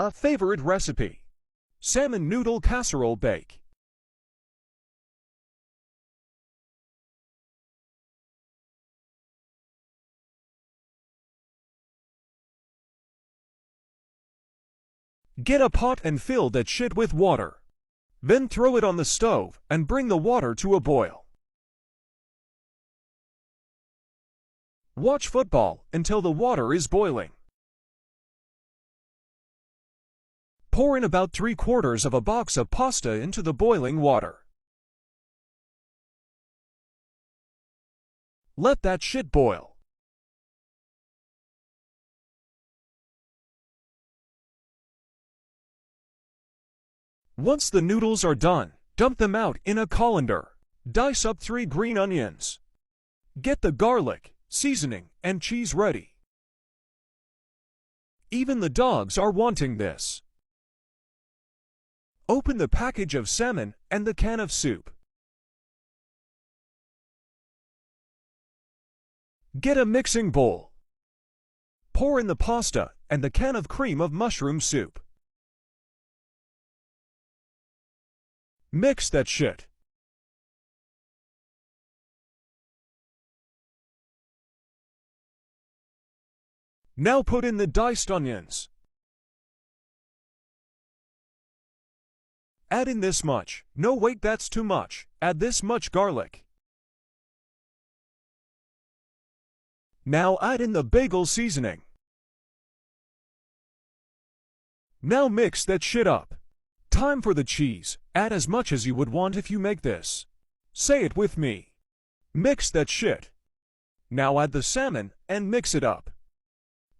A favorite recipe. Salmon noodle casserole bake. Get a pot and fill that shit with water. Then throw it on the stove and bring the water to a boil. Watch football until the water is boiling. Pour in about 3/4 of a box of pasta into the boiling water. Let that shit boil. Once the noodles are done, dump them out in a colander. Dice up 3 green onions. Get the garlic, seasoning, and cheese ready. Even the dogs are wanting this. Open the package of salmon and the can of soup. Get a mixing bowl. Pour in the pasta and the can of cream of mushroom soup. Mix that shit. Now put in the diced onions. Add in this much. No, wait, that's too much. Add this much garlic. Now add in the bagel seasoning. Now mix that shit up. Time for the cheese. Add as much as you would want if you make this. Say it with me. Mix that shit. Now add the salmon and mix it up.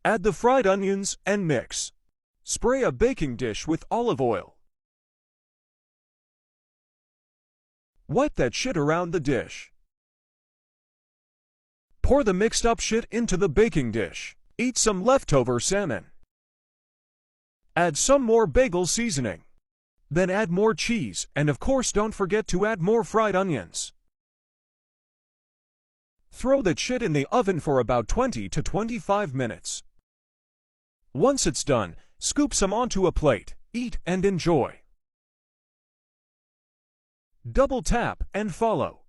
Add the fried onions and mix. Spray a baking dish with olive oil. Wipe that shit around the dish. Pour the mixed up shit into the baking dish. Eat some leftover salmon. Add some more bagel seasoning. Then add more cheese, and of course don't forget to add more fried onions. Throw that shit in the oven for about 20 to 25 minutes. Once it's done, scoop some onto a plate, eat and enjoy. Double tap and follow.